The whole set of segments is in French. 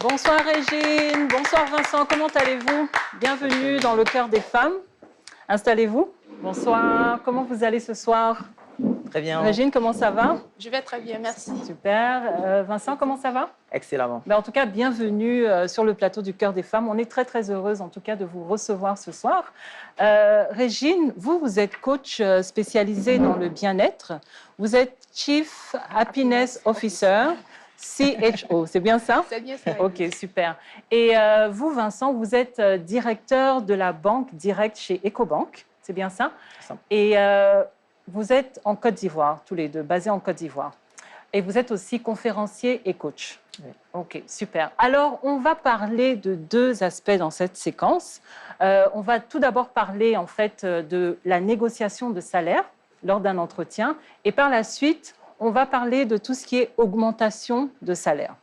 Bonsoir Régine, bonsoir Vincent, comment allez-vous? Bienvenue dans le cœur des femmes. Installez-vous. Bonsoir, comment vous allez ce soir? Très bien. Régine, comment ça va? Je vais très bien, merci. Super. Vincent, comment ça va? Excellemment. En tout cas, bienvenue sur le plateau du Cœur des Femmes. On est très, très heureuse en tout cas de vous recevoir ce soir. Régine, vous êtes coach spécialisé dans le bien-être. Vous êtes Chief Happiness Officer, CHO, c'est bien ça? C'est bien ça. Ok, super. Et vous, Vincent, vous êtes directeur de la banque directe chez Ecobank, c'est bien ça? C'est ça. Et vous êtes en Côte d'Ivoire, tous les deux, basés en Côte d'Ivoire. Et vous êtes aussi conférencier et coach. Oui. Ok, super. Alors, on va parler de deux aspects dans cette séquence. On va tout d'abord parler en fait de la négociation de salaire lors d'un entretien. Et par la suite, on va parler de tout ce qui est augmentation de salaire.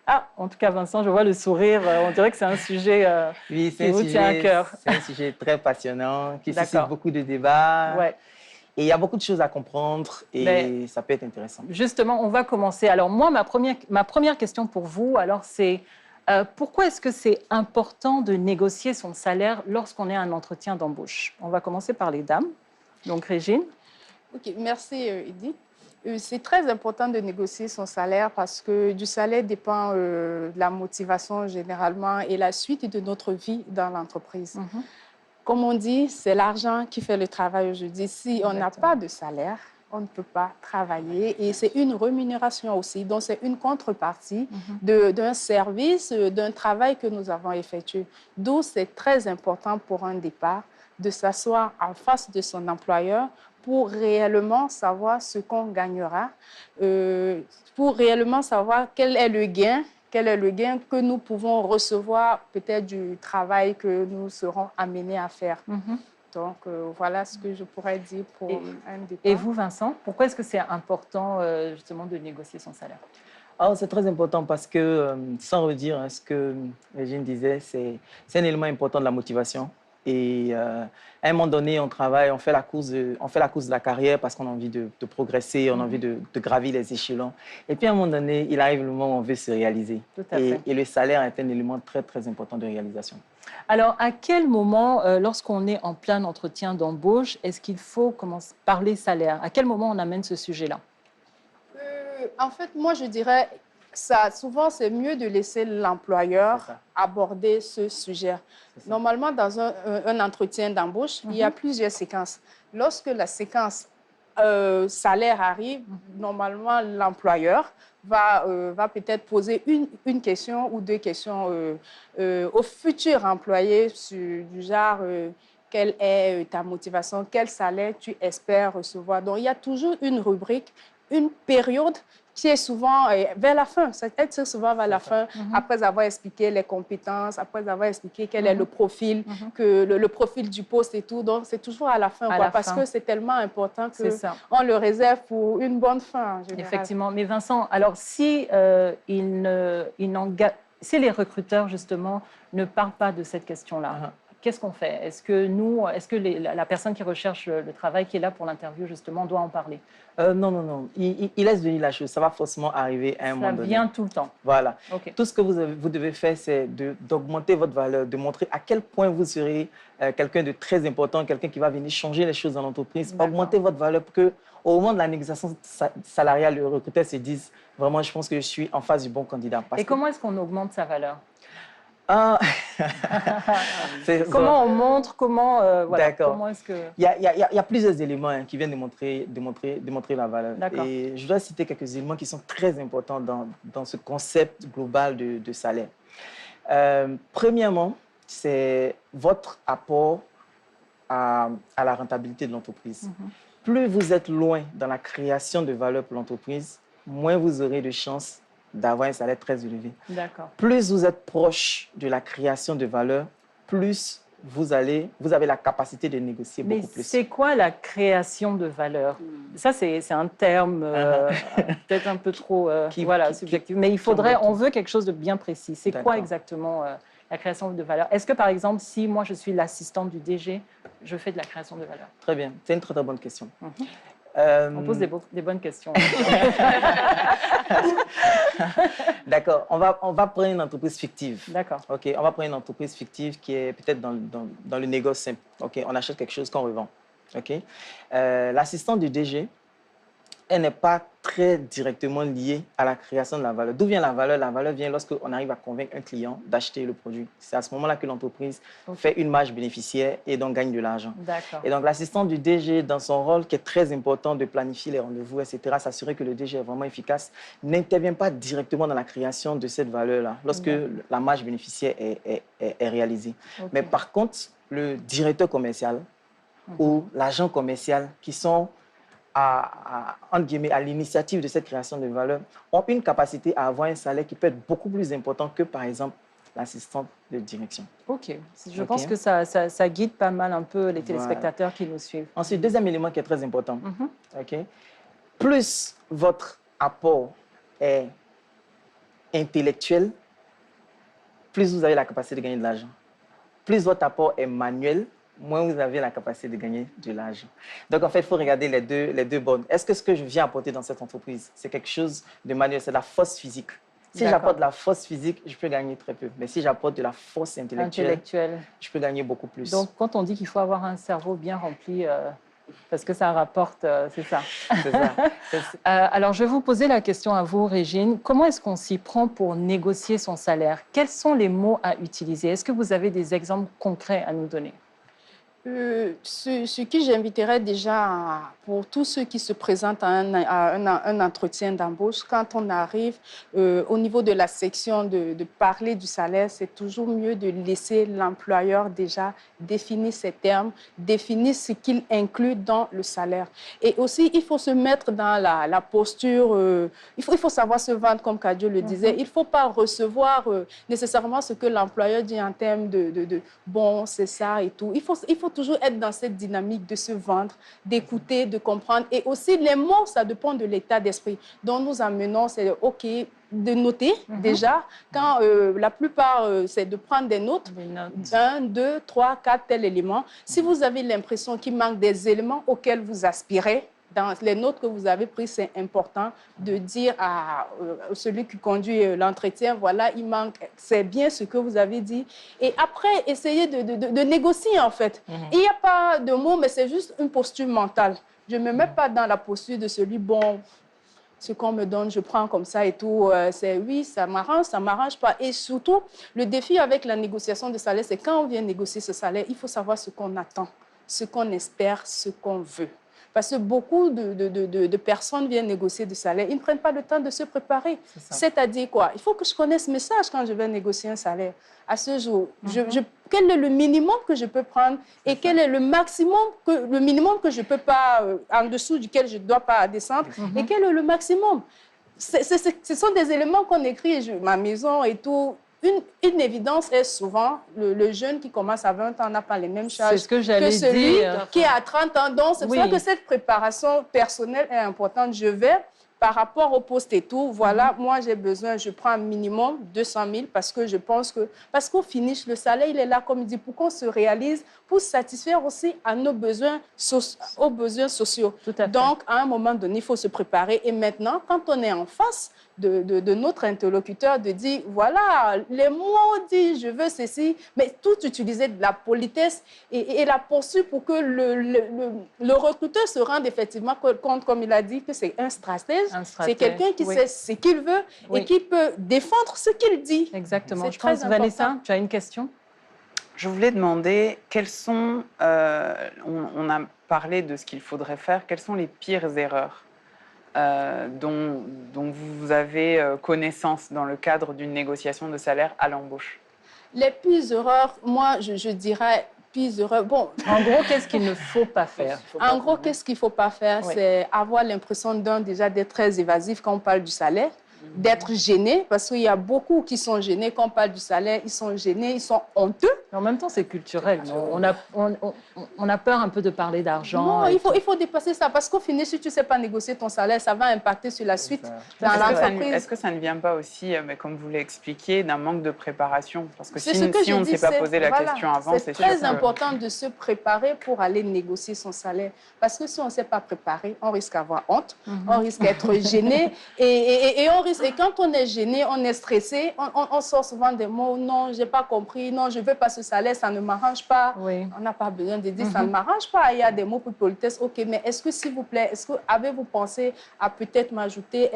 Ah, en tout cas, Vincent, je vois le sourire. On dirait que c'est un sujet Oui, qui vous tient à cœur. C'est un sujet très passionnant, qui suscite D'accord. beaucoup de débats. Ouais. Et il y a beaucoup de choses à comprendre et ça peut être intéressant. Justement, on va commencer. Alors moi, ma première question pour vous, alors c'est pourquoi est-ce que c'est important de négocier son salaire lorsqu'on est à un entretien d'embauche? On va commencer par les dames. Donc Régine. Ok, merci Edith. C'est très important de négocier son salaire parce que du salaire dépend de la motivation généralement et la suite de notre vie dans l'entreprise. Comme on dit, c'est l'argent qui fait le travail aujourd'hui. Si on n'a pas de salaire, on ne peut pas travailler et c'est une rémunération aussi. Donc, c'est une contrepartie d'un service, d'un travail que nous avons effectué. D'où c'est très important pour un départ de s'asseoir en face de son employeur pour réellement savoir ce qu'on gagnera, pour réellement savoir quel est le gain que nous pouvons recevoir peut-être du travail que nous serons amenés à faire. Donc, voilà ce que je pourrais dire pour un départ. Et vous, Vincent, pourquoi est-ce que c'est important justement de négocier son salaire? Alors, c'est très important parce que, sans redire ce que Régine disait, c'est un élément important de la motivation. Et à un moment donné, on travaille, on fait la course de la carrière parce qu'on a envie de progresser, on a envie de gravir les échelons. Et puis à un moment donné, il arrive le moment où on veut se réaliser. Tout à fait. Et le salaire est un élément très, très important de réalisation. Alors, à quel moment, lorsqu'on est en plein entretien d'embauche, est-ce qu'il faut parler salaire? À quel moment on amène ce sujet-là? En fait, moi, je dirais, souvent, c'est mieux de laisser l'employeur aborder ce sujet. Normalement, dans un entretien d'embauche, il y a plusieurs séquences. Lorsque la séquence salaire arrive, normalement, l'employeur va peut-être poser une question ou deux questions au futur employé du genre quelle est ta motivation, quel salaire tu espères recevoir. Donc, il y a toujours une rubrique, une période qui est souvent vers la fin, c'est souvent vers la fin, après avoir expliqué les compétences, après avoir expliqué quel est le profil, le profil du poste et tout. Donc, c'est toujours à la fin, parce que c'est tellement important qu'on le réserve pour une bonne fin. En général. Effectivement. Mais Vincent, alors si, si les recruteurs, justement, ne parlent pas de cette question-là, qu'est-ce qu'on fait? Est-ce que la personne qui recherche le travail, qui est là pour l'interview, justement, doit en parler? Non. Il laisse venir la chose. Ça va forcément arriver à un moment donné. Ça vient tout le temps. Voilà. Okay. Tout ce que vous devez faire, c'est d'augmenter votre valeur, de montrer à quel point vous serez quelqu'un de très important, quelqu'un qui va venir changer les choses dans l'entreprise. Augmenter votre valeur pour qu'au moment de la négociation salariale, le recruteur se dise vraiment, je pense que je suis en face du bon candidat. Comment est-ce qu'on augmente sa valeur? Comment on montre, comment est-ce que... Il y a plusieurs éléments qui viennent démontrer la valeur. Et je dois citer quelques éléments qui sont très importants dans ce concept global de salaire. Premièrement, c'est votre apport à la rentabilité de l'entreprise. Plus vous êtes loin dans la création de valeur pour l'entreprise, moins vous aurez de chances d'avoir un salaire très élevé. Plus vous êtes proche de la création de valeur, plus vous avez la capacité de négocier beaucoup plus. Mais c'est quoi la création de valeur? Ça, c'est un terme peut-être un peu trop subjectif. Mais on veut quelque chose de bien précis. C'est quoi exactement la création de valeur? Est-ce que, par exemple, si moi, je suis l'assistante du DG, je fais de la création de valeur? Très bien. C'est une très, très bonne question. On pose des bonnes questions. D'accord. On va prendre une entreprise fictive. D'accord. OK. On va prendre une entreprise fictive qui est peut-être dans le négoce simple. OK. On achète quelque chose qu'on revend. OK. L'assistant du DG, elle n'est pas très directement liée à la création de la valeur. D'où vient la valeur? La valeur vient lorsqu'on arrive à convaincre un client d'acheter le produit. C'est à ce moment-là que l'entreprise fait une marge bénéficiaire et donc gagne de l'argent. Et donc l'assistant du DG, dans son rôle qui est très important de planifier les rendez-vous, etc., s'assurer que le DG est vraiment efficace, n'intervient pas directement dans la création de cette valeur-là, lorsque la marge bénéficiaire est réalisée. Mais par contre, le directeur commercial ou l'agent commercial qui sont entre guillemets, à l'initiative de cette création de valeur, ont une capacité à avoir un salaire qui peut être beaucoup plus important que, par exemple, l'assistante de direction. OK. Je pense que ça guide pas mal un peu les téléspectateurs qui nous suivent. Ensuite, deuxième élément qui est très important. OK. Plus votre apport est intellectuel, plus vous avez la capacité de gagner de l'argent. Plus votre apport est manuel, moins vous avez la capacité de gagner de l'argent. Donc, en fait, il faut regarder les deux bornes. Est-ce que ce que je viens apporter dans cette entreprise, c'est quelque chose de manuel, c'est de la force physique? Si j'apporte de la force physique, je peux gagner très peu. Mais si j'apporte de la force intellectuelle, je peux gagner beaucoup plus. Donc, quand on dit qu'il faut avoir un cerveau bien rempli, parce que ça rapporte, c'est ça. C'est ça. Alors, je vais vous poser la question à vous, Régine. Comment est-ce qu'on s'y prend pour négocier son salaire? Quels sont les mots à utiliser? Est-ce que vous avez des exemples concrets à nous donner? Ce qui j'inviterais déjà pour tous ceux qui se présentent à un entretien d'embauche, quand on arrive au niveau de la section de parler du salaire, c'est toujours mieux de laisser l'employeur déjà définir ses termes, définir ce qu'il inclut dans le salaire. Et aussi, il faut se mettre dans la posture, il faut savoir se vendre, comme Kadio le disait. Il ne faut pas recevoir nécessairement ce que l'employeur dit en termes de bon, c'est ça et tout. Il faut toujours être dans cette dynamique de se vendre, d'écouter, de comprendre. Et aussi, les mots, ça dépend de l'état d'esprit dont nous amenons. C'est OK de noter déjà. Quand la plupart, c'est de prendre des notes. 1, 2, 3, 4, tel élément. Si vous avez l'impression qu'il manque des éléments auxquels vous aspirez, dans les notes que vous avez prises, c'est important de dire à celui qui conduit l'entretien, voilà, il manque, c'est bien ce que vous avez dit. Et après, essayez de négocier, en fait. Il n'y a pas de mots, mais c'est juste une posture mentale. Je ne me mets pas dans la posture de celui, bon, ce qu'on me donne, je prends comme ça et tout. C'est oui, ça m'arrange pas. Et surtout, le défi avec la négociation de salaire, c'est quand on vient négocier ce salaire, il faut savoir ce qu'on attend, ce qu'on espère, ce qu'on veut. Parce que beaucoup de personnes viennent négocier du salaire. Ils ne prennent pas le temps de se préparer. C'est-à-dire quoi? Il faut que je connaisse mes messages quand je vais négocier un salaire. À ce jour, quel est le minimum que je peux prendre et quel est le minimum que je ne peux pas, en dessous duquel je ne dois pas descendre, et quel est le maximum? Ce sont des éléments qu'on écrit, ma maison et tout. Une évidence est souvent, le jeune qui commence à 20 ans n'a pas les mêmes charges que celui qui a 30 ans. Donc, c'est pour ça que cette préparation personnelle est importante. Je vais, par rapport au poste et tout, voilà, moi j'ai besoin, je prends un minimum 200 000 parce que je pense que, parce qu'au finish, le salaire, il est là, comme il dit, pour qu'on se réalise, pour satisfaire aussi à nos besoins, aux besoins sociaux. Donc, à un moment donné, il faut se préparer. Et maintenant, quand on est en face de notre interlocuteur, de dire, voilà, les mots disent, je veux ceci, mais tout utiliser de la politesse et la poursuite pour que le recruteur se rende effectivement compte, comme il a dit, que c'est un stratège. C'est quelqu'un qui sait ce qu'il veut et qui peut défendre ce qu'il dit. Exactement. Je pense, Vanessa, tu as une question? Je voulais demander quelles sont, on a parlé de ce qu'il faudrait faire, quelles sont les pires erreurs dont vous avez connaissance dans le cadre d'une négociation de salaire à l'embauche? Les pires erreurs, moi, je dirais... Bon. En gros, qu'est-ce qu'il ne faut pas faire? En gros, qu'est-ce qu'il ne faut pas faire? C'est avoir l'impression déjà d'être très évasif quand on parle du salaire. d'être gênés, parce qu'il y a beaucoup qui sont gênés. Quand on parle du salaire, ils sont gênés, ils sont honteux. Mais en même temps, c'est culturel. On a peur un peu de parler d'argent. Non, il faut dépasser ça, parce qu'au final, si tu ne sais pas négocier ton salaire, ça va impacter sur la suite dans l'entreprise. Est-ce que ça ne vient pas aussi, mais comme vous l'expliquiez, d'un manque de préparation? Parce que si on ne s'est pas posé la question avant, c'est sûr que... C'est très important de se préparer pour aller négocier son salaire. Parce que si on ne s'est pas préparé, on risque d'avoir honte, on risque d'être gêné. Et quand on est gêné, on est stressé, on sort souvent des mots, non, je n'ai pas compris, non, je ne veux pas ce salaire, ça ne m'arrange pas. Oui. On n'a pas besoin de dire, ça ne m'arrange pas. Il y a des mots pour politesse, ok, mais est-ce que, s'il vous plaît, avez-vous pensé à peut-être m'ajouter?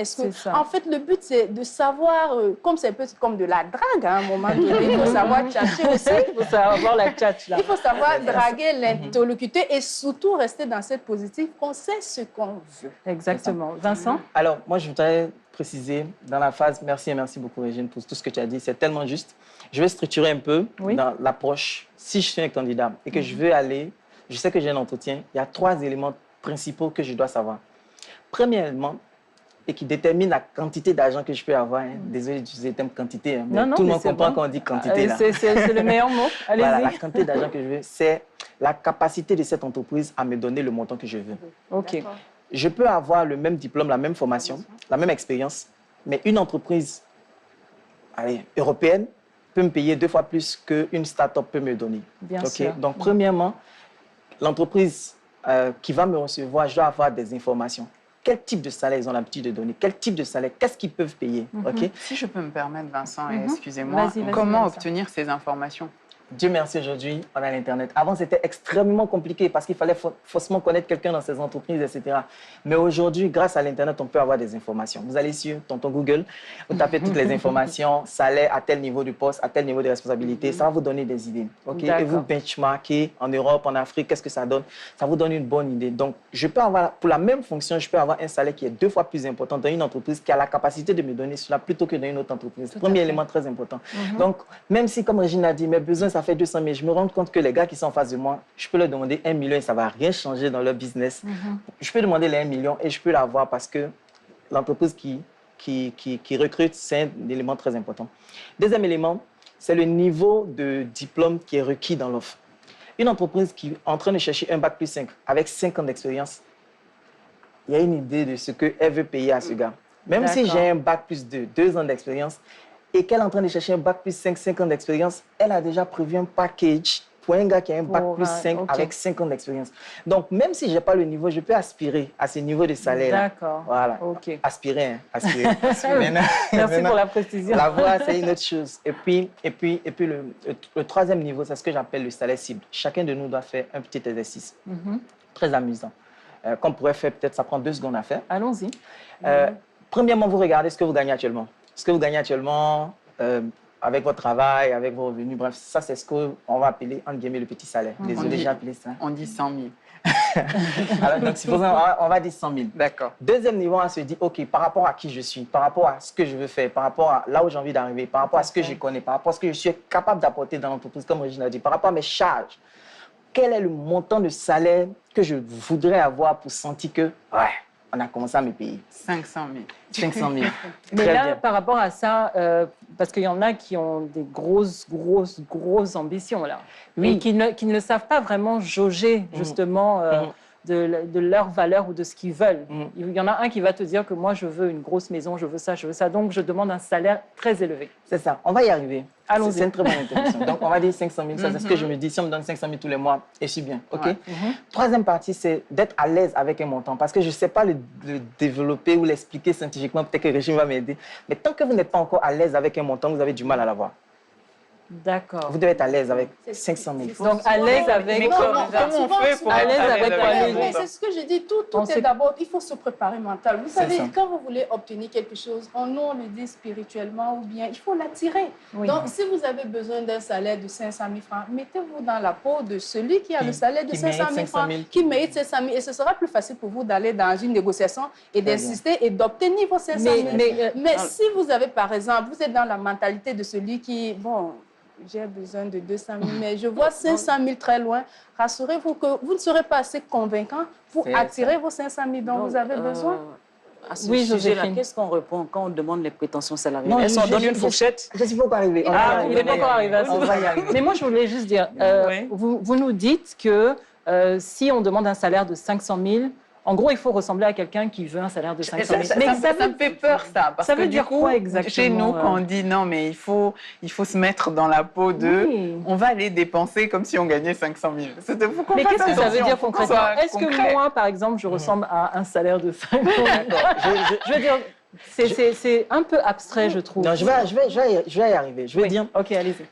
En fait, le but, c'est de savoir, comme c'est un peu comme de la drague, à un moment donné, il faut savoir tchatcher aussi. Il faut savoir la tchatche, là. Il faut savoir draguer l'interlocuteur et surtout rester dans cette positive qu'on sait ce qu'on veut. Exactement. Vincent? Alors, moi, je voudrais préciser dans la phase, merci beaucoup, Régine, pour tout ce que tu as dit, c'est tellement juste. Je vais structurer un peu dans l'approche. Si je suis un candidat et que je veux aller, je sais que j'ai un entretien, il y a 3 éléments principaux que je dois savoir. Premièrement, et qui détermine la quantité d'argent que je peux avoir. Désolé d'utiliser le terme quantité, mais tout le monde comprend quand on dit quantité. C'est le meilleur mot. Allez-y. Voilà, la quantité d'argent que je veux, c'est la capacité de cette entreprise à me donner le montant que je veux. OK. Je peux avoir le même diplôme, la même formation, la même expérience, mais une entreprise européenne peut me payer 2 fois plus qu'une start-up peut me donner. Bien sûr. Donc, premièrement, l'entreprise qui va me recevoir, je dois avoir des informations. Quel type de salaire ils ont l'habitude de donner? Quel type de salaire? Qu'est-ce qu'ils peuvent payer? Si je peux me permettre, Vincent, et excusez-moi, comment obtenir ces informations? Dieu merci, aujourd'hui, on a l'Internet. Avant, c'était extrêmement compliqué parce qu'il fallait forcément connaître quelqu'un dans ces entreprises, etc. Mais aujourd'hui, grâce à l'Internet, on peut avoir des informations. Vous allez sur Tonton Google, vous tapez toutes les informations, salaire à tel niveau de poste, à tel niveau de responsabilité, ça va vous donner des idées. Et vous benchmarkez en Europe, en Afrique, qu'est-ce que ça donne? Ça vous donne une bonne idée. Donc, je peux avoir, pour la même fonction, je peux avoir un salaire qui est 2 fois plus important dans une entreprise qui a la capacité de me donner cela plutôt que dans une autre entreprise. Premier élément très important. Donc, même si, comme Régine a dit, mes besoins, ça fait 200 000, je me rends compte que les gars qui sont en face de moi, je peux leur demander 1 million et ça ne va rien changer dans leur business. Je peux demander les 1 million et je peux l'avoir parce que l'entreprise qui recrute, c'est un élément très important. Deuxième élément, c'est le niveau de diplôme qui est requis dans l'offre. Une entreprise qui est en train de chercher un bac plus 5 avec 5 ans d'expérience, il y a une idée de ce qu'elle veut payer à ce gars. Même si j'ai un bac plus 2 ans d'expérience, et qu'elle est en train de chercher un bac plus 5 ans d'expérience, elle a déjà prévu un package pour un gars qui a un bac plus 5 avec 5 ans d'expérience. Donc, même si je n'ai pas le niveau, je peux aspirer à ce niveau de salaire. D'accord. Voilà. Aspirer. Merci pour la précision. La voie, c'est une autre chose. Et puis le troisième niveau, c'est ce que j'appelle le salaire cible. Chacun de nous doit faire un petit exercice. Très amusant. Qu'on pourrait faire, peut-être, ça prend 2 secondes à faire. Allons-y. Premièrement, vous regardez ce que vous gagnez actuellement. Ce que vous gagnez actuellement avec votre travail, avec vos revenus, bref, ça c'est ce qu'on va appeler, entre guillemets, le petit salaire. Désolé, j'ai appelé ça. On dit 100 000. Alors, donc, on va dire 100 000. D'accord. Deuxième niveau, on se dit, OK, par rapport à qui je suis, par rapport à ce que je veux faire, par rapport à là où j'ai envie d'arriver, par rapport à ce que je connais, par rapport à ce que je suis capable d'apporter dans l'entreprise, comme Régine a dit, par rapport à mes charges, quel est le montant de salaire que je voudrais avoir pour sentir que, on a commencé à me payer? 500 000. 500 000. Mais là, par rapport à ça, parce qu'il y en a qui ont des grosses ambitions, là. Oui. Et qui ne savent pas vraiment jauger, justement, de leur valeur ou de ce qu'ils veulent. Il y en a un qui va te dire que moi, je veux une grosse maison, je veux ça, donc je demande un salaire très élevé. C'est ça, on va y arriver. Allons-y. C'est une très bonne introduction. Donc, on va dire 500 000, ça c'est ce que je me dis. Si on me donne 500 000 tous les mois, et je suis bien. OK. Troisième partie, c'est d'être à l'aise avec un montant. Parce que je ne sais pas le développer ou l'expliquer scientifiquement. Peut-être que Régine va m'aider. Mais tant que vous n'êtes pas encore à l'aise avec un montant, vous avez du mal à l'avoir. D'accord. Vous devez être à l'aise avec 500 000. Donc, à l'aise avec... Mais comment on fait pour être à l'aise avec mais c'est ce que je dis, tout est d'abord, il faut se préparer mental. Vous savez, quand vous voulez obtenir quelque chose, on le dit spirituellement ou bien, il faut l'attirer. Donc, si vous avez besoin d'un salaire de 500 000 francs, mettez-vous dans la peau de celui qui a le salaire de 500 000 francs, qui mérite 500 000. Et ce sera plus facile pour vous d'aller dans une négociation et d'insister et d'obtenir vos 500 000. Mais si vous avez, par exemple, vous êtes dans la mentalité de celui qui, bon, j'ai besoin de 200 000, mais je vois 500 000 très loin. Rassurez-vous que vous ne serez pas assez convaincant pour attirer vos 500 000 dont vous avez besoin. à ce Oui, sujet-là, Joséphine. qu'est-ce qu'on répond quand on demande les prétentions salariales? Non, Est-ce qu'on donne une fourchette? Je ne sais pas arriver. Ah, vous n'êtes pas encore arrivé à ça. On va y arriver. Mais moi, je voulais juste dire, Oui. vous nous dites que si on demande un salaire de 500 000, en gros, il faut ressembler à quelqu'un qui veut un salaire de 500 000. Ça me fait peur, ça. Parce ça veut que dire du coup, quoi exactement, chez nous, quand on dit non, mais il faut se mettre dans la peau de... Oui. On va aller dépenser comme si on gagnait 500 000. Mais qu'est-ce que ça veut dire concrètement? concrètement? Est-ce que moi, par exemple, je ressemble à un salaire de 500 000? Je veux dire, c'est un peu abstrait, je trouve. Non, je vais y arriver. Je veux dire, OK, allez-y.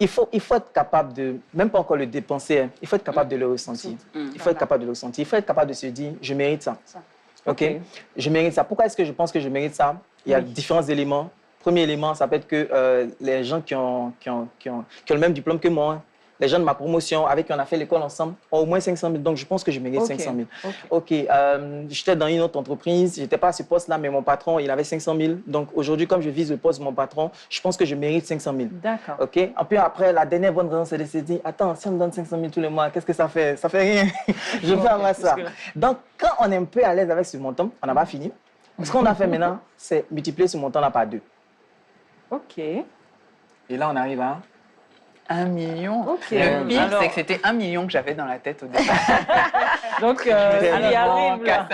il faut être capable de, même pas encore le dépenser, hein, il faut être capable de le ressentir. Il faut être capable de le ressentir. Il faut être capable de se dire, je mérite ça. OK? Je mérite ça. Pourquoi est-ce que je pense que je mérite ça? Il y a différents éléments. Premier élément, ça peut être que les gens qui ont le même diplôme que moi, les gens de ma promotion, avec qui on a fait l'école ensemble, ont au moins 500 000. Donc, je pense que je mérite 500 000. OK. J'étais dans une autre entreprise. Je n'étais pas à ce poste-là, mais mon patron, il avait 500 000. Donc, aujourd'hui, comme je vise le poste de mon patron, je pense que je mérite 500 000. D'accord. OK. Et puis après, la dernière bonne raison, c'est de se dire, attends, si on me donne 500 000 tous les mois, qu'est-ce que ça fait? Ça fait rien. Je veux avoir ça. Donc, quand on est un peu à l'aise avec ce montant, on n'a pas fini. Ce qu'on a fait maintenant, c'est multiplier ce montant-là par 2. OK. Et là, on arrive à... 1 million. OK. Le pire, Alors- c'est que c'était 1 million que j'avais dans la tête au départ. Donc, il y arrive là.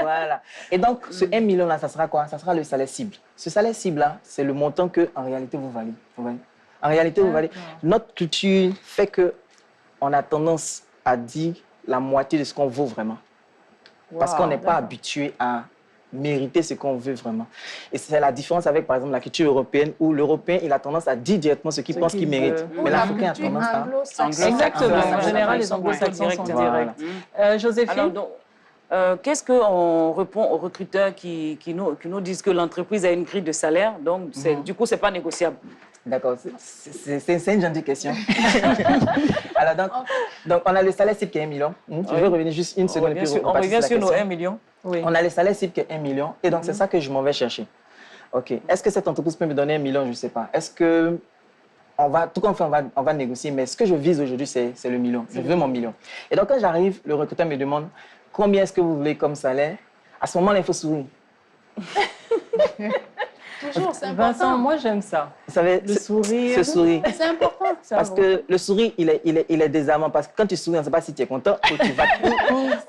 Voilà. Et donc, ce 1 million-là, ça sera quoi? Ça sera le salaire cible. Ce salaire cible-là, c'est le montant que, en réalité, vous valez. En réalité, vous valez. Notre culture fait qu'on a tendance à dire la moitié de ce qu'on vaut vraiment. Parce qu'on n'est pas habitué à mériter ce qu'on veut vraiment. Et c'est la différence avec, par exemple, la culture européenne, où l'Européen, il a tendance à dire directement ce qu'il pense qu'il mérite. Mais l'Africain a tendance à... Exactement. En Ouais, général, ils les sont anglo-saxons sont directs. directs. Joséphine? Alors, donc, qu'est-ce qu'on répond aux recruteurs qui nous disent que l'entreprise a une grille de salaire, donc du coup, ce n'est pas négociable? D'accord, c'est une gentille question. Alors, donc, on a le salaire cible qui est 1 million. Je veux revenir juste une seconde. On revient sur nos 1 million. Oui. On a le salaire cible qui est 1 million. Et donc, c'est ça que je m'en vais chercher. OK. Est-ce que cette entreprise peut me donner 1 million? Je ne sais pas. Est-ce que... tout comme on va négocier, mais ce que je vise aujourd'hui, c'est le million. Je veux mon million. Et donc, quand j'arrive, le recruteur me demande combien est-ce que vous voulez comme salaire? À ce moment-là, il faut sourire. Toujours, c'est important. Vincent, moi, j'aime ça. Vous savez, Le sourire. ce sourire. C'est important. Parce que le sourire, il est désarmant. Parce que quand tu souris, on ne sait pas si tu es content ou tu vas...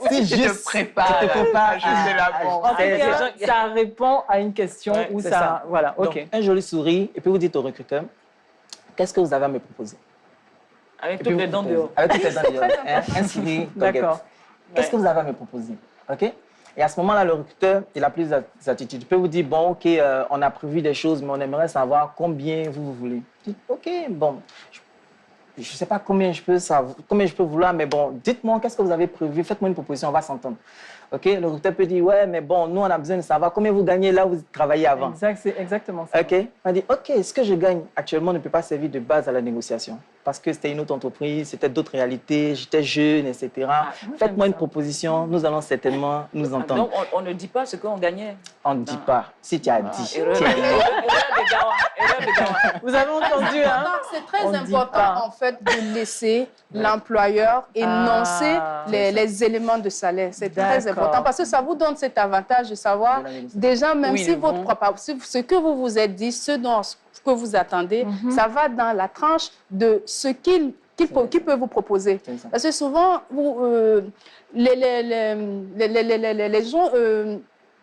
Si tu te prépares, tu te prépares je sais la En tout cas, ça répond à une question où c'est ça... Voilà, OK. Donc, un joli sourire, et puis vous dites au recruteur, qu'est-ce que vous avez à me proposer? Avec toutes les dents dehors. Avec toutes les dents dehors. Un sourire, D'accord. Qu'est-ce que vous avez à me proposer? OK? Et à ce moment-là, le recruteur, il a plus d'attitude. Il peut vous dire, bon, OK, on a prévu des choses, mais on aimerait savoir combien vous voulez. Vous dites, OK, bon, je ne sais pas combien je peux vouloir, mais bon, dites-moi, qu'est-ce que vous avez prévu? Faites-moi une proposition, on va s'entendre. OK? Le recruteur peut dire, ouais, mais bon, nous, on a besoin de savoir combien vous gagnez là où vous travaillez avant. Exact, c'est exactement ça. OK? On dit, OK, ce que je gagne actuellement ne peut pas servir de base à la négociation. Parce que c'était une autre entreprise, c'était d'autres réalités, j'étais jeune, etc. Faites-moi une proposition, nous allons certainement nous entendre. Donc, on ne dit pas ce qu'on gagnait. On ne dit pas. Si tu as dit. Erreur de Gawa. Vous avez entendu, hein? C'est très On dit pas. important, en fait, de laisser l'employeur énoncer les éléments de salaire. C'est très important parce que ça vous donne cet avantage de savoir, déjà, même si ce que vous vous êtes dit, ce que vous attendez, ça va dans la tranche de ce qu'il peut vous proposer. Parce que souvent, les gens...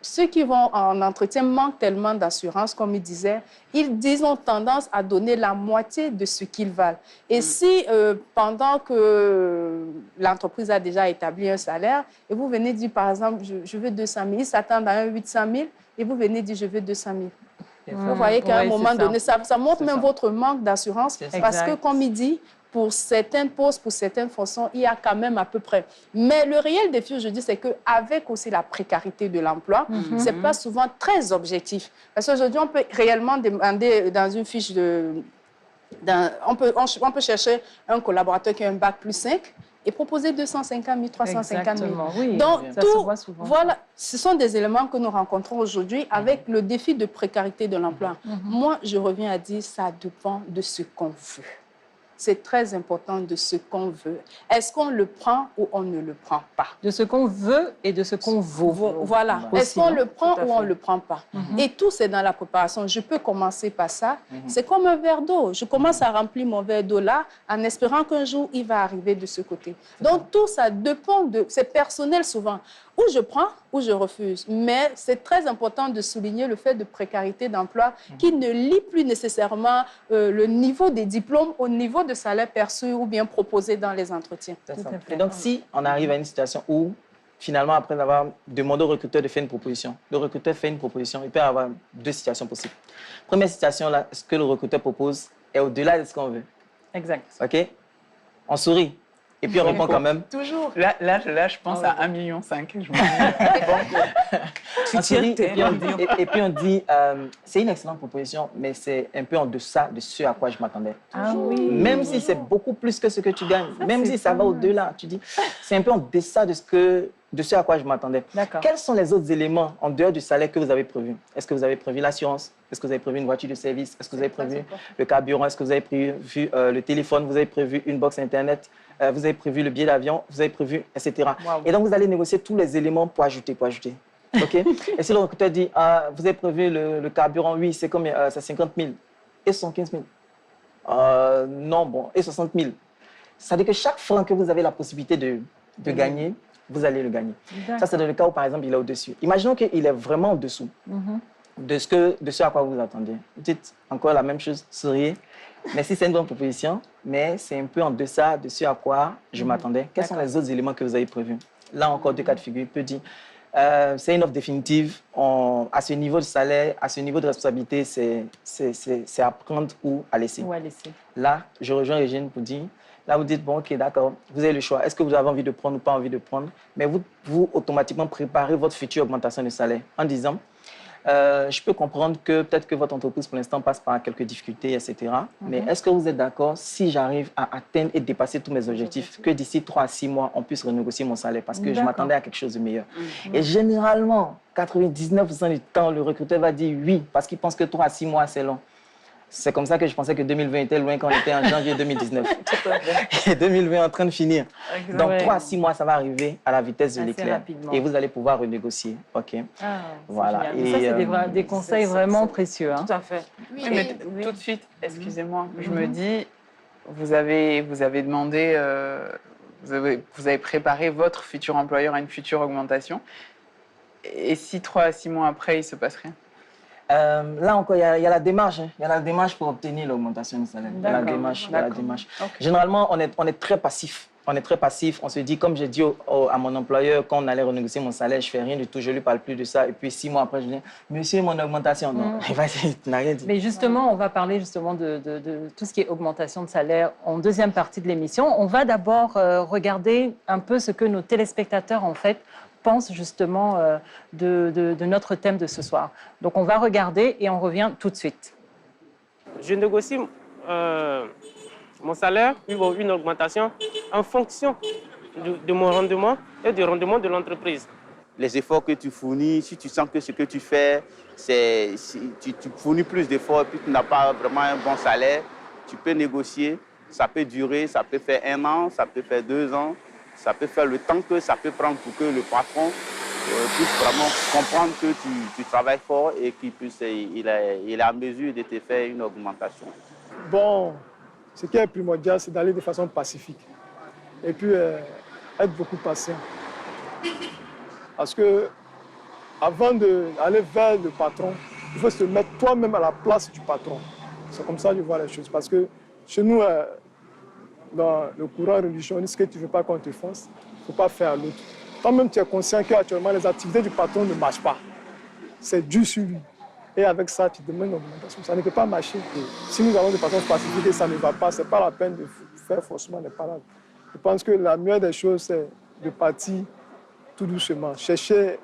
ceux qui vont en entretien manquent tellement d'assurance, comme il disait. Ils ont tendance à donner la moitié de ce qu'ils valent. Et si, pendant que l'entreprise a déjà établi un salaire, et vous venez dire, par exemple, je veux 200 000, ils s'attendent à un 800 000, et vous venez dire, je veux 200 000. Vous voyez qu'à un moment donné, ça montre même votre manque d'assurance. Parce que, comme il dit, pour certains postes, pour certaines fonctions, il y a quand même à peu près. Mais le réel défi, je dis, c'est qu'avec aussi la précarité de l'emploi, ce n'est pas souvent très objectif. Parce qu'aujourd'hui, on peut réellement demander dans une fiche de... On peut chercher un collaborateur qui a un bac plus 5 et proposer 250 000, 350 000. Oui, donc, ça se voit souvent. Voilà, ce sont des éléments que nous rencontrons aujourd'hui avec le défi de précarité de l'emploi. Moi, je reviens à dire, ça dépend de ce qu'on veut. c'est très important de ce qu'on veut. Est-ce qu'on le prend ou on ne le prend pas? De ce qu'on veut et de ce qu'on vaut. Voilà. Est-ce qu'on le prend ou on ne le prend pas? Et tout, c'est dans la préparation. Je peux commencer par ça. C'est comme un verre d'eau. Je commence à remplir mon verre d'eau là en espérant qu'un jour, il va arriver de ce côté. Donc, tout ça dépend de... C'est personnel souvent. Ou je prends ou je refuse. Mais c'est très important de souligner le fait de précarité d'emploi qui ne lie plus nécessairement le niveau des diplômes au niveau de salaire perçu ou bien proposé dans les entretiens. Et donc, si on arrive à une situation où, finalement, après avoir demandé au recruteur de faire une proposition, le recruteur fait une proposition, il peut y avoir deux situations possibles. Première situation, là, ce que le recruteur propose est au-delà de ce qu'on veut. Exact. OK? On sourit. Et puis on répond quand même. Toujours. Là, je pense à 1,5 million. Je me dis, On sourit, et puis on dit, c'est une excellente proposition, mais c'est un peu en deçà de ce à quoi je m'attendais. Ah oui. Même si c'est beaucoup plus que ce que tu gagnes, même si ça va au-delà, tu dis, c'est un peu en deçà de ce à quoi je m'attendais. Quels sont les autres éléments en dehors du salaire que vous avez prévu? Est-ce que vous avez prévu l'assurance? Est-ce que vous avez prévu une voiture de service? Est-ce que vous avez prévu le carburant? Est-ce que vous avez prévu le téléphone? Vous avez prévu une box Internet? Vous avez prévu le billet d'avion? Vous avez prévu, etc. Wow. Et donc, vous allez négocier tous les éléments pour ajouter. OK? Et si le recruteur dit, vous avez prévu le carburant? Oui, c'est combien? C'est 50 000. Et 75 000? Non, bon. Et 60 000? Ça veut dire que chaque franc que vous avez la possibilité de gagner, vous allez le gagner. Ça, c'est dans le cas où, par exemple, il est au-dessus. Imaginons qu'il est vraiment au-dessous de ce à quoi vous attendez. Vous dites encore la même chose, souriez. Mais si c'est une bonne proposition, mais c'est un peu en deçà de ce à quoi je m'attendais. Quels sont les autres éléments que vous avez prévus? Là encore, deux cas de figure. Il peut dire, c'est une offre définitive. À ce niveau de salaire, à ce niveau de responsabilité, c'est à prendre ou à laisser. Là, je rejoins Régine pour dire, là, vous dites, bon, OK, d'accord, vous avez le choix. Est-ce que vous avez envie de prendre ou pas envie de prendre? Mais vous automatiquement préparez votre future augmentation de salaire en disant, je peux comprendre que peut-être que votre entreprise, pour l'instant, passe par quelques difficultés, etc. Mais est-ce que vous êtes d'accord si j'arrive à atteindre et dépasser tous mes objectifs, que d'ici 3 à 6 mois, on puisse renégocier mon salaire parce que je m'attendais à quelque chose de meilleur. Et généralement, 99% du temps, le recruteur va dire oui parce qu'il pense que 3 à 6 mois, c'est long. C'est comme ça que je pensais que 2020 était loin quand on était en janvier 2019. Et 2020 est en train de finir. Donc, 3 à 6 mois, ça va arriver à la vitesse de l'éclair. Et vous allez pouvoir renégocier. OK. Voilà. Et ça, c'est des conseils vraiment précieux. Hein. Tout à fait. Oui, mais tout de suite, excusez-moi, je me dis, vous avez demandé, vous avez préparé votre futur employeur à une future augmentation. Et si 3 à 6 mois après, il ne se passe rien? Là encore, il y a la démarche. Il y a la démarche pour obtenir l'augmentation du salaire. Il y a la démarche. Okay. Généralement, on est très passif. On est très passif. On se dit, comme j'ai dit à mon employeur, quand on allait renégocier mon salaire, je ne fais rien du tout, je ne lui parle plus de ça. Et puis 6 mois après, je dis, monsieur, mon augmentation. Non, il va dire, tu n'as rien dit. Mais justement, on va parler justement de tout ce qui est augmentation de salaire en deuxième partie de l'émission. On va d'abord regarder un peu ce que nos téléspectateurs, en fait, pense justement de notre thème de ce soir. Donc on va regarder et on revient tout de suite. Je négocie mon salaire, une augmentation en fonction de mon rendement et du rendement de l'entreprise. Les efforts que tu fournis, si tu sens que ce que tu fais, tu fournis plus d'efforts et puis tu n'as pas vraiment un bon salaire, tu peux négocier. Ça peut durer, ça peut faire 1 an, ça peut faire 2 ans. Ça peut faire le temps que ça peut prendre pour que le patron puisse vraiment comprendre que tu travailles fort et qu'il est en mesure de te faire une augmentation. Bon, ce qui est primordial, c'est d'aller de façon pacifique et puis être beaucoup patient. Parce que avant d'aller vers le patron, il faut se mettre toi-même à la place du patron. C'est comme ça que je vois les choses. Parce que chez nous, dans le courant religioniste, que tu ne veux pas qu'on te fasse, il ne faut pas faire à l'autre. Toi-même, tu es conscient qu'actuellement, les activités du patron ne marchent pas. C'est dur sur lui. Et avec ça, tu demandes une augmentation. Ça ne peut pas marcher. Et si nous avons des patrons pacifiques et ça ne va pas, ce n'est pas la peine de faire forcément les paroles. Je pense que la meilleure des choses, c'est de partir tout doucement, chercher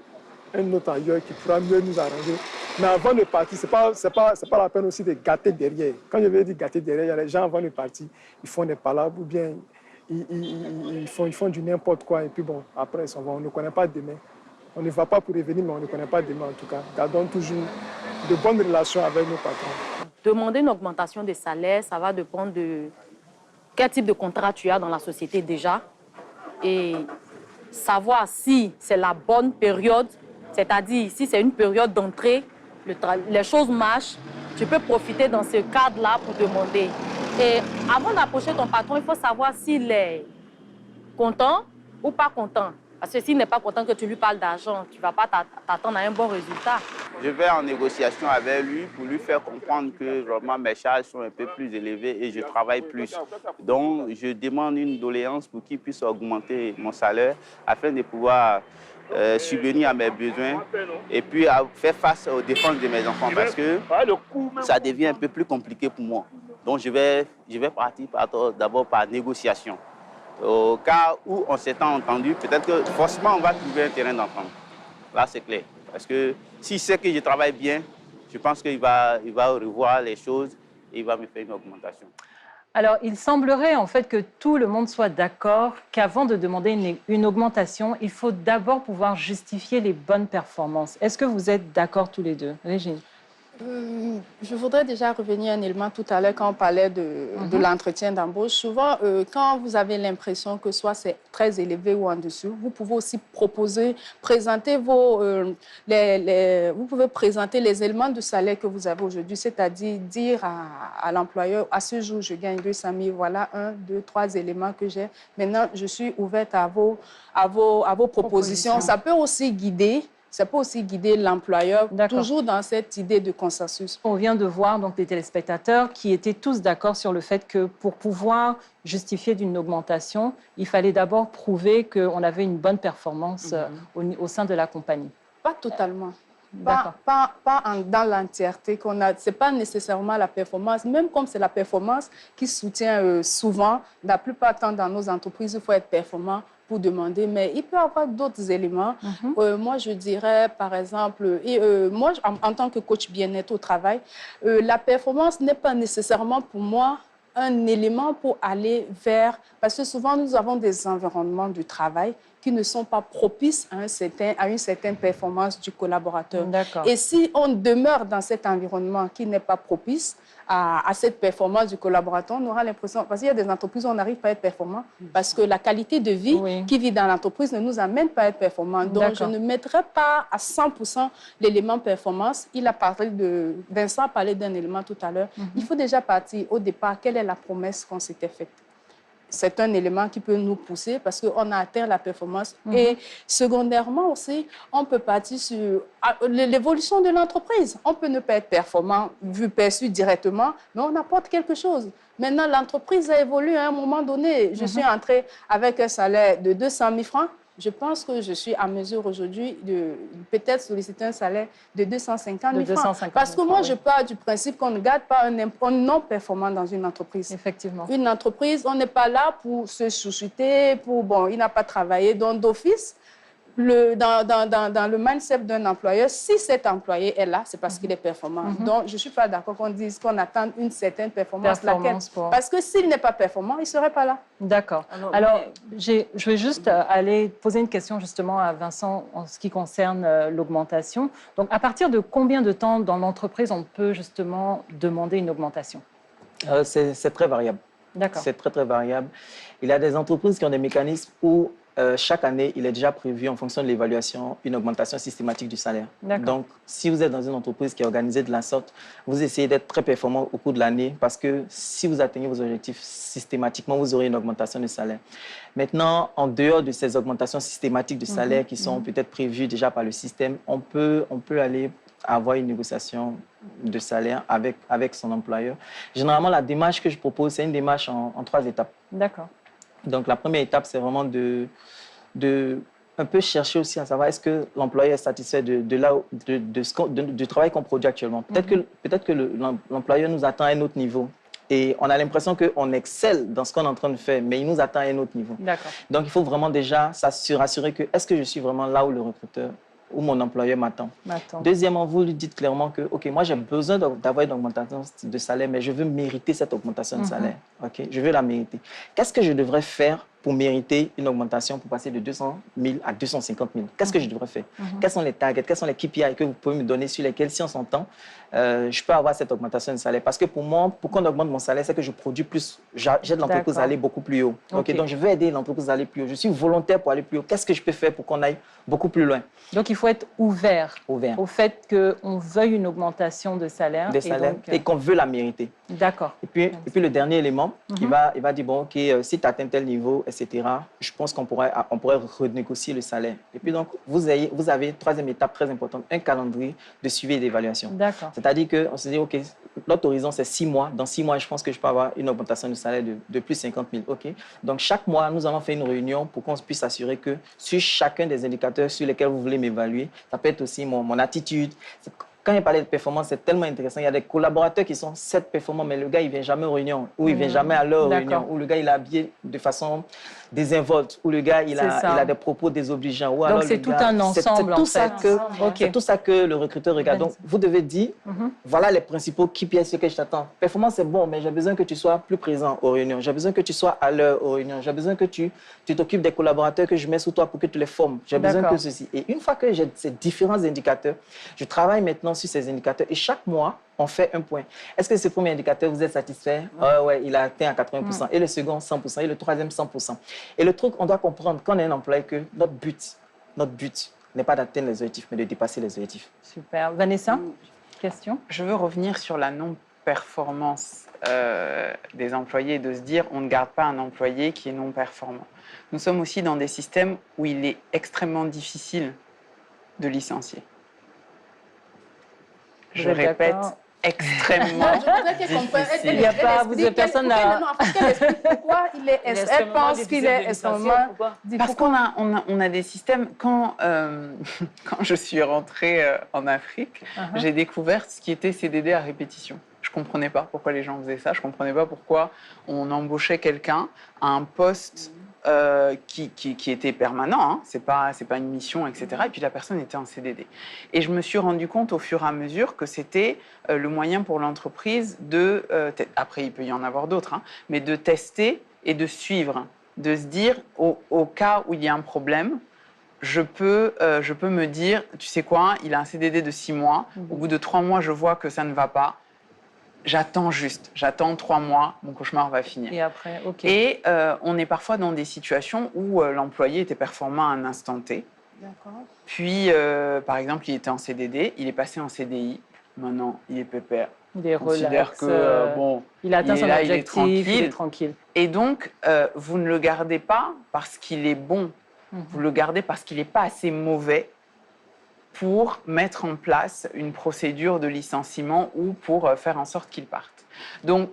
un autre ailleurs qui pourra mieux nous arranger. Mais avant de partir, ce n'est pas la peine aussi de gâter derrière. Quand je veux dire gâter derrière, il y a les gens avant de partir, ils font des palabres ou bien ils font du n'importe quoi et puis bon, après ils s'en vont. On ne connaît pas demain. On ne va pas pour revenir, mais on ne connaît pas demain en tout cas. Gardons toujours de bonnes relations avec nos patrons. Demander une augmentation de salaire, ça va dépendre de quel type de contrat tu as dans la société déjà et savoir si c'est la bonne période, c'est-à-dire si c'est une période d'entrée, les choses marchent, tu peux profiter dans ce cadre-là pour demander. Et avant d'approcher ton patron, il faut savoir s'il est content ou pas content. Parce que s'il n'est pas content que tu lui parles d'argent, tu ne vas pas t'attendre à un bon résultat. Je vais en négociation avec lui pour lui faire comprendre que vraiment mes charges sont un peu plus élevées et je travaille plus. Donc, je demande une doléance pour qu'il puisse augmenter mon salaire afin de pouvoir subvenir à mes besoins et puis faire face aux défenses de mes enfants parce que ça devient un peu plus compliqué pour moi. Donc, je vais partir d'abord par négociation. Au cas où on s'est entendu, peut-être que forcément on va trouver un terrain d'entente. Là, c'est clair. Parce que s'il sait que je travaille bien, je pense qu'il va revoir les choses et il va me faire une augmentation. Alors, il semblerait en fait que tout le monde soit d'accord qu'avant de demander une augmentation, il faut d'abord pouvoir justifier les bonnes performances. Est-ce que vous êtes d'accord tous les deux, Régine? Je voudrais déjà revenir à un élément tout à l'heure quand on parlait de l'entretien d'embauche. Souvent, quand vous avez l'impression que soit c'est très élevé ou en dessous, vous pouvez aussi présenter vous pouvez présenter les éléments de salaire que vous avez aujourd'hui, c'est-à-dire dire à l'employeur, à ce jour, je gagne 200 000, voilà 1, 2, 3 éléments que j'ai. Maintenant, je suis ouverte à vos propositions. Ça peut aussi guider. Ça peut aussi guider l'employeur, toujours dans cette idée de consensus. On vient de voir donc des téléspectateurs qui étaient tous d'accord sur le fait que pour pouvoir justifier d'une augmentation, il fallait d'abord prouver qu'on avait une bonne performance au sein de la compagnie. Pas totalement. Pas dans l'entièreté qu'on a. Ce n'est pas nécessairement la performance, même comme c'est la performance qui soutient souvent, la plupart du temps dans nos entreprises, il faut être performant pour demander, mais il peut y avoir d'autres éléments. Moi, je dirais, par exemple, moi, en tant que coach bien-être au travail, la performance n'est pas nécessairement pour moi un élément pour aller vers... Parce que souvent, nous avons des environnements du travail qui ne sont pas propices à une certaine performance du collaborateur. Et si on demeure dans cet environnement qui n'est pas propice à cette performance du collaborateur, on aura l'impression... Parce qu'il y a des entreprises où on n'arrive pas à être performant parce que la qualité de vie qui vit dans l'entreprise ne nous amène pas à être performant. Donc, je ne mettrai pas à 100% l'élément performance. Vincent a parlé d'un élément tout à l'heure. Il faut déjà partir au départ. Quelle est la promesse qu'on s'était faite? C'est un élément qui peut nous pousser parce qu'on a atteint la performance. Et secondairement aussi, on peut partir sur l'évolution de l'entreprise. On peut ne pas être performant, perçu directement, mais on apporte quelque chose. Maintenant, l'entreprise a évolué à un moment donné. Je suis entrée avec un salaire de 200 000 francs. Je pense que je suis à mesure aujourd'hui de peut-être solliciter un salaire de 250 000 francs. Parce que moi, je pars du principe qu'on ne garde pas un non-performant dans une entreprise. Effectivement. Une entreprise, on n'est pas là pour se chouchouter, il n'a pas travaillé. Donc, d'office, dans le mindset d'un employeur, si cet employé est là, c'est parce qu'il est performant. Donc, je ne suis pas d'accord qu'on dise qu'on attend une certaine performance. Parce que s'il n'est pas performant, il ne serait pas là. D'accord. Alors, je vais juste aller poser une question justement à Vincent en ce qui concerne l'augmentation. Donc, à partir de combien de temps dans l'entreprise on peut justement demander une augmentation? C'est très variable. D'accord. C'est très, très variable. Il y a des entreprises qui ont des mécanismes où chaque année, il est déjà prévu, en fonction de l'évaluation, une augmentation systématique du salaire. Donc, si vous êtes dans une entreprise qui est organisée de la sorte, vous essayez d'être très performant au cours de l'année parce que si vous atteignez vos objectifs systématiquement, vous aurez une augmentation de salaire. Maintenant, en dehors de ces augmentations systématiques de salaire qui sont peut-être prévues déjà par le système, on peut aller avoir une négociation de salaire avec son employeur. Généralement, la démarche que je propose, c'est une démarche en 3 étapes. D'accord. Donc, la première étape, c'est vraiment de un peu chercher aussi à savoir est-ce que l'employé est satisfait du travail qu'on produit actuellement. Peut-être que l'employeur nous attend à un autre niveau. Et on a l'impression qu'on excelle dans ce qu'on est en train de faire, mais il nous attend à un autre niveau. Donc, il faut vraiment déjà s'assurer que est-ce que je suis vraiment là où le recruteur ou mon employeur m'attend. Deuxièmement, vous lui dites clairement que, OK, moi j'ai besoin d'avoir une augmentation de salaire, mais je veux mériter cette augmentation de salaire. OK, je veux la mériter. Qu'est-ce que je devrais faire pour mériter une augmentation, pour passer de 200 000 à 250 000? Qu'est-ce que je devrais faire? Quels sont les targets, quels sont les KPI que vous pouvez me donner sur lesquels, si on s'entend, je peux avoir cette augmentation de salaire? Parce que pour moi, pour qu'on augmente mon salaire, c'est que je produis plus, j'aide l'entreprise à aller beaucoup plus haut. Ok. Donc, je veux aider l'entreprise à aller plus haut. Je suis volontaire pour aller plus haut. Qu'est-ce que je peux faire pour qu'on aille beaucoup plus loin? Donc, il faut être ouvert au fait qu'on veuille une augmentation de salaire. Et qu'on veut la mériter. D'accord. Et puis le dernier élément, il va dire, bon, OK, si tu atteins tel niveau, etc., je pense qu'on pourrait renégocier le salaire. Et puis donc, vous avez, troisième étape très importante, un calendrier de suivi et d'évaluation. D'accord. C'est-à-dire qu'on se dit, OK, notre horizon, c'est 6 mois. Dans 6 mois, je pense que je peux avoir une augmentation de salaire de plus de 50 000. OK. Donc, chaque mois, nous allons faire une réunion pour qu'on puisse s'assurer que sur chacun des indicateurs sur lesquels vous voulez m'évaluer, ça peut être aussi mon attitude. Quand il parlait de performance, c'est tellement intéressant. Il y a des collaborateurs qui sont certes performants, mais le gars, il ne vient jamais aux réunions, ou il ne vient jamais à leur réunion, ou le gars, il est habillé de façon désinvolte, ou le gars, il a des propos désobligeants. Donc, c'est tout un ensemble, en fait. C'est tout ça que le recruteur regarde. Donc, vous devez dire, voilà les principaux KPIs sur lesquels je t'attends. Performance, c'est bon, mais j'ai besoin que tu sois plus présent aux réunions. J'ai besoin que tu sois à l'heure aux réunions. J'ai besoin que tu t'occupes des collaborateurs que je mets sous toi pour que tu les formes. J'ai besoin que ceci. Et une fois que j'ai ces différents indicateurs, je travaille maintenant sur ces indicateurs et chaque mois, on fait un point. Est-ce que ce premier indicateur, vous êtes satisfait? Ouais, il a atteint à 80%. Et le second, 100%. Et le troisième, 100%. Et le truc, on doit comprendre quand on est un employé que notre but n'est pas d'atteindre les objectifs, mais de dépasser les objectifs. Super. Vanessa, question? Je veux revenir sur la non-performance des employés et de se dire on ne garde pas un employé qui est non-performant. Nous sommes aussi dans des systèmes où il est extrêmement difficile de licencier. Je répète, extrêmement difficile. Il n'y a pas, vous avez personne à... Non, qu'elle explique pourquoi elle pense qu'il est extrêmement difficile. Parce qu'on a des systèmes, quand je suis rentrée en Afrique, j'ai découvert ce qui était CDD à répétition. Je ne comprenais pas pourquoi les gens faisaient ça, je ne comprenais pas pourquoi on embauchait quelqu'un à un poste qui était permanent, hein. C'est pas une mission, etc. Et puis la personne était en CDD. Et je me suis rendu compte au fur et à mesure que c'était le moyen pour l'entreprise de... après, il peut y en avoir d'autres, hein, mais de tester et de suivre, de se dire, au cas où il y a un problème, je peux me dire, tu sais quoi, il a un CDD de 6 mois, au bout de 3 mois, je vois que ça ne va pas, j'attends 3 mois, mon cauchemar va finir. Et après, OK. Et on est parfois dans des situations où l'employé était performant à un instant T. D'accord. Puis, par exemple, il était en CDD, il est passé en CDI. Maintenant, il est pépère. Il est considère relax, que, bon, il atteint son là, objectif, il est tranquille. Et donc, vous ne le gardez pas parce qu'il est bon. Vous le gardez parce qu'il n'est pas assez mauvais pour mettre en place une procédure de licenciement ou pour faire en sorte qu'il parte. Donc,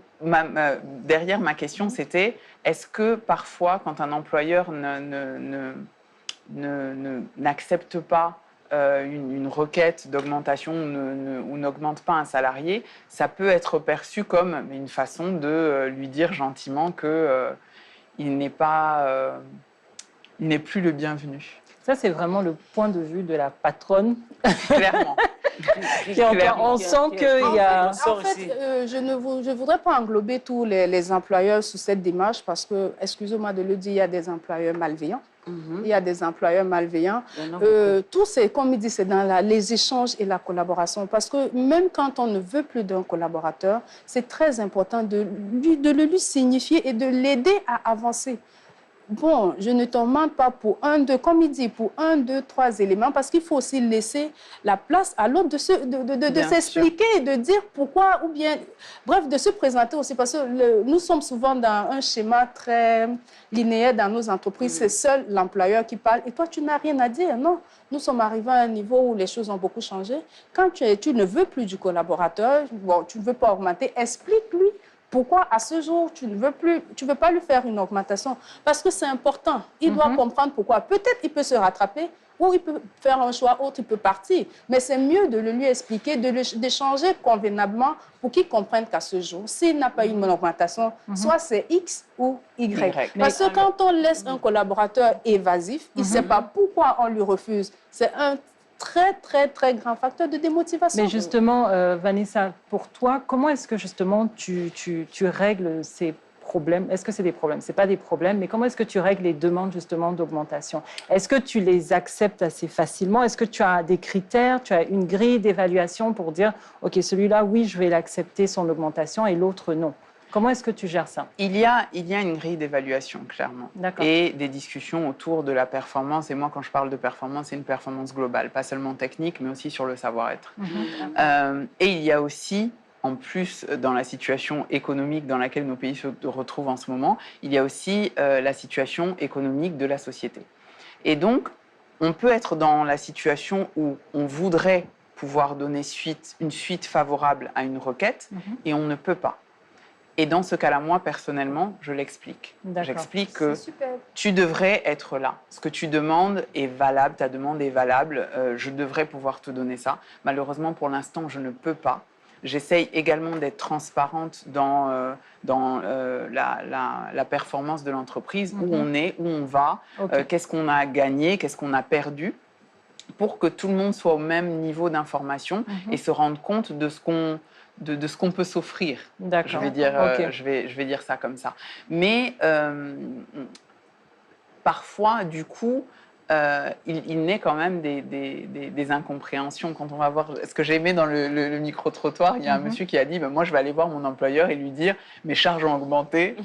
derrière ma question, c'était, est-ce que parfois, quand un employeur n'accepte pas une requête d'augmentation ou n'augmente pas un salarié, ça peut être perçu comme une façon de lui dire gentiment qu'il n'est plus le bienvenu. Ça, c'est vraiment le point de vue de la patronne. Clairement. On sent qu'il y a... En fait, je ne voudrais pas englober tous les employeurs sous cette démarche parce que, excusez-moi de le dire, il y a des employeurs malveillants. Il y a des employeurs malveillants. Tout c'est, comme il dit, c'est dans les échanges et la collaboration. Parce que même quand on ne veut plus d'un collaborateur, c'est très important de le lui signifier et de l'aider à avancer. Bon, je ne t'en demande pas pour 1, 2, comme il dit, pour 1, 2, 3 éléments, parce qu'il faut aussi laisser la place à l'autre de s'expliquer, de dire pourquoi, ou bien, bref, de se présenter aussi, parce que nous sommes souvent dans un schéma très linéaire dans nos entreprises, c'est seul l'employeur qui parle, et toi, tu n'as rien à dire, non. Nous sommes arrivés à un niveau où les choses ont beaucoup changé. Quand tu ne veux plus du collaborateur, bon, tu ne veux pas augmenter, explique-lui. Pourquoi, à ce jour, tu ne veux pas lui faire une augmentation? Parce que c'est important. Il doit comprendre pourquoi. Peut-être il peut se rattraper ou il peut faire un choix autre, il peut partir. Mais c'est mieux de le lui expliquer, d'échanger convenablement pour qu'il comprenne qu'à ce jour, s'il n'a pas eu une augmentation, soit c'est X ou Y. Parce que quand on laisse un collaborateur évasif, il ne sait pas pourquoi on lui refuse. C'est un très, très, très grand facteur de démotivation. Mais justement, Vanessa, pour toi, comment est-ce que justement tu règles ces problèmes? Est-ce que c'est des problèmes? Ce n'est pas des problèmes, mais comment est-ce que tu règles les demandes justement d'augmentation? Est-ce que tu les acceptes assez facilement? Est-ce que tu as des critères, tu as une grille d'évaluation pour dire, OK, celui-là, oui, je vais l'accepter, son augmentation, et l'autre, non? Comment est-ce que tu gères ça? Il y a une grille d'évaluation, clairement. Et des discussions autour de la performance. Et moi, quand je parle de performance, c'est une performance globale, pas seulement technique, mais aussi sur le savoir-être. Et il y a aussi, en plus, dans la situation économique dans laquelle nos pays se retrouvent en ce moment, il y a aussi la situation économique de la société. Et donc, on peut être dans la situation où on voudrait pouvoir donner une suite favorable à une requête, et on ne peut pas. Et dans ce cas-là, moi, personnellement, je l'explique. J'explique que tu devrais être là. Ce que tu demandes est valable, ta demande est valable, je devrais pouvoir te donner ça. Malheureusement, pour l'instant, je ne peux pas. J'essaye également d'être transparente dans la performance de l'entreprise, où on est, où on va, qu'est-ce qu'on a gagné, qu'est-ce qu'on a perdu, pour que tout le monde soit au même niveau d'information et se rende compte de ce qu'on peut s'offrir. Je vais dire ça comme ça. Mais parfois, du coup, il naît quand même des incompréhensions. Quand on va voir ce que j'ai aimé dans le micro-trottoir, il y a un monsieur qui a dit moi, je vais aller voir mon employeur et lui dire mes charges ont augmenté.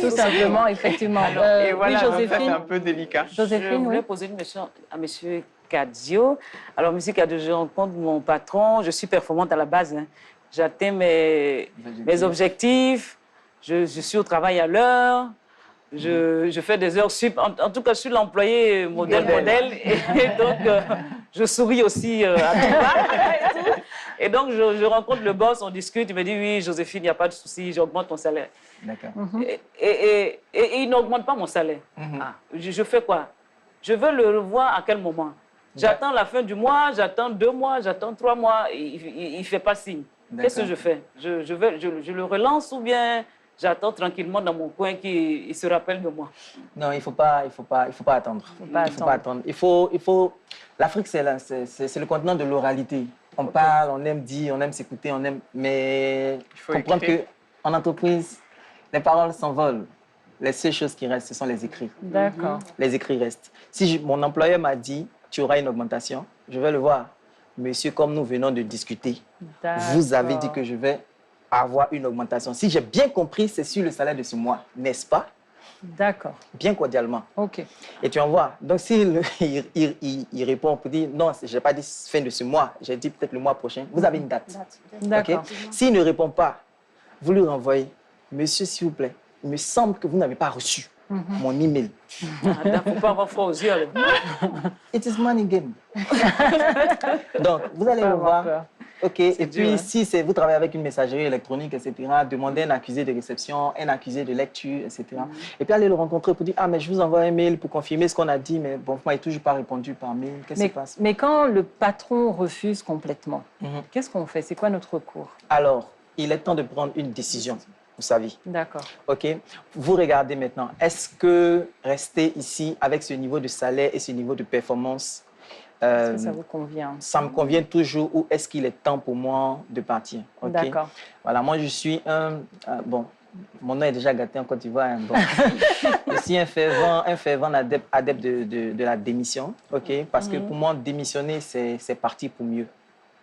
Tout simplement, effectivement. Et voilà, oui, c'est un peu délicat. Joséphine, je voulais poser une question à monsieur Cadio. Alors, monsieur Cadio, je rencontre mon patron, je suis performante à la base. J'atteins mes objectifs, je suis au travail à l'heure, je fais des heures sup. En tout cas, je suis l'employé modèle. Et donc, je souris aussi à tout va. Et donc, je rencontre le boss, on discute, il me dit, oui, Joséphine, il n'y a pas de souci, j'augmente ton salaire. D'accord. Et il n'augmente pas mon salaire. Je fais quoi? Je veux le revoir à quel moment? J'attends la fin du mois, j'attends 2 mois, j'attends 3 mois, il ne fait pas signe. Qu'est-ce que je fais? Je le relance ou bien j'attends tranquillement dans mon coin qu'il se rappelle de moi? Non, il ne faut pas attendre. L'Afrique, c'est le continent de l'oralité. On parle, on aime dire, on aime s'écouter, mais il faut comprendre qu'en entreprise, les paroles s'envolent. Les seules choses qui restent, ce sont les écrits. D'accord. Les écrits restent. Si mon employeur m'a dit, tu auras une augmentation, je vais le voir. Monsieur, comme nous venons de discuter, vous avez dit que je vais avoir une augmentation. Si j'ai bien compris, c'est sur le salaire de ce mois, n'est-ce pas? D'accord. Bien cordialement. OK. Et tu envoies. Donc, s'il il répond pour dire, non, je n'ai pas dit fin de ce mois, j'ai dit peut-être le mois prochain, vous avez une date. D'accord. Okay? S'il ne répond pas, vous lui renvoyez, monsieur, s'il vous plaît, il me semble que vous n'avez pas reçu mon email. Il ne faut pas avoir froid aux yeux. It is money game. Donc, vous allez le voir. OK. Et puis, si vous travaillez avec une messagerie électronique, etc., demandez un accusé de réception, un accusé de lecture, etc. Et puis, allez le rencontrer pour dire, ah, mais je vous envoie un mail pour confirmer ce qu'on a dit, mais bon, vous m'avez toujours pas répondu par mail. Qu'est-ce qui se passe? Mais quand le patron refuse complètement, qu'est-ce qu'on fait? C'est quoi notre recours? Alors, il est temps de prendre une décision. Vous savez. D'accord. OK. Vous regardez maintenant. Est-ce que rester ici avec ce niveau de salaire et ce niveau de performance, est-ce que ça vous convient? Ça me convient toujours ou est-ce qu'il est temps pour moi de partir? Okay? D'accord. Voilà, moi je suis bon, mon nom est déjà gâté en Côte d'Ivoire. Hein, bon. Je suis un fervent adepte de la démission. OK. Parce que pour moi, démissionner, c'est partir pour mieux.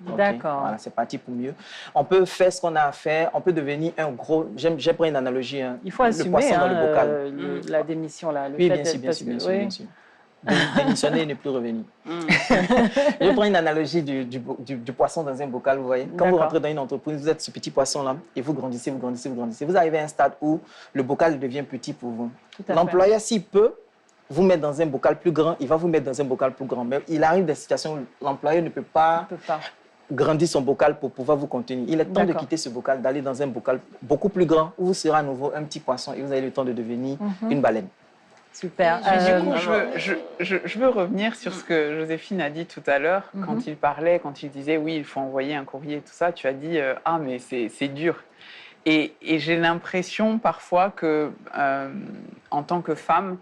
Okay. D'accord. Voilà, c'est parti pour mieux. On peut faire ce qu'on a à faire, on peut devenir un gros... J'ai pris une analogie. Hein, il faut assumer dans le bocal. La démission. Là, oui, bien sûr, bien sûr. Démissionner et ne plus revenir. Je prends une analogie du poisson dans un bocal, vous voyez. Quand vous rentrez dans une entreprise, vous êtes ce petit poisson-là et vous grandissez, vous grandissez, vous grandissez. Vous arrivez à un stade où le bocal devient petit pour vous. L'employeur, s'il peut vous mettre dans un bocal plus grand, il va vous mettre dans un bocal plus grand. Mais il arrive des situations où l'employeur ne peut pas grandir son bocal pour pouvoir vous contenir. Il est temps de quitter ce bocal, d'aller dans un bocal beaucoup plus grand où vous serez à nouveau un petit poisson et vous avez le temps de devenir une baleine. Super. Du coup, je veux revenir sur ce que Joséphine a dit tout à l'heure, quand il disait oui, il faut envoyer un courrier et tout ça, tu as dit ah mais c'est dur. Et j'ai l'impression parfois que en tant que femme,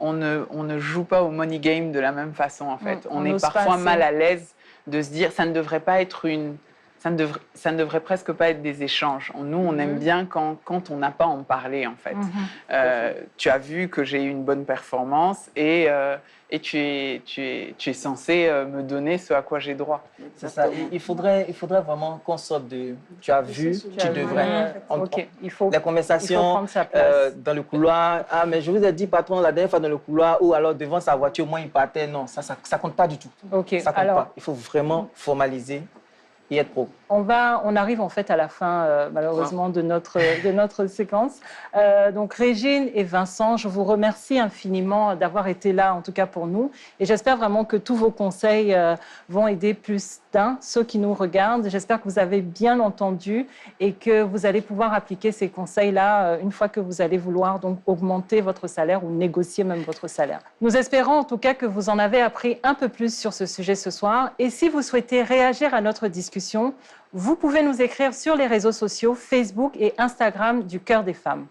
on ne joue pas au money game de la même façon en fait. On est parfois mal à l'aise de se dire ça ne devrait pas être une ça ne devrait presque pas être des échanges. Nous, on aime bien quand on n'a pas à en parler, en fait. Tu as vu que j'ai eu une bonne performance et tu es censé me donner ce à quoi j'ai droit. C'est ça. Il faudrait vraiment qu'on sorte de « tu as vu, tu devrais ». Il faut, la conversation dans le couloir. « Ah, mais je vous ai dit, patron, la dernière fois dans le couloir, ou alors devant sa voiture, moi, il partait. » Non, ça ne compte pas du tout. Ça compte pas. Il faut vraiment formaliser et être pro. On arrive en fait à la fin, malheureusement, de notre séquence. Donc, Régine et Vincent, je vous remercie infiniment d'avoir été là, en tout cas pour nous. Et j'espère vraiment que tous vos conseils vont aider plus d'un, ceux qui nous regardent. J'espère que vous avez bien entendu et que vous allez pouvoir appliquer ces conseils-là une fois que vous allez vouloir donc augmenter votre salaire ou négocier même votre salaire. Nous espérons en tout cas que vous en avez appris un peu plus sur ce sujet ce soir. Et si vous souhaitez réagir à notre discussion, vous pouvez nous écrire sur les réseaux sociaux Facebook et Instagram du Cœur des Femmes.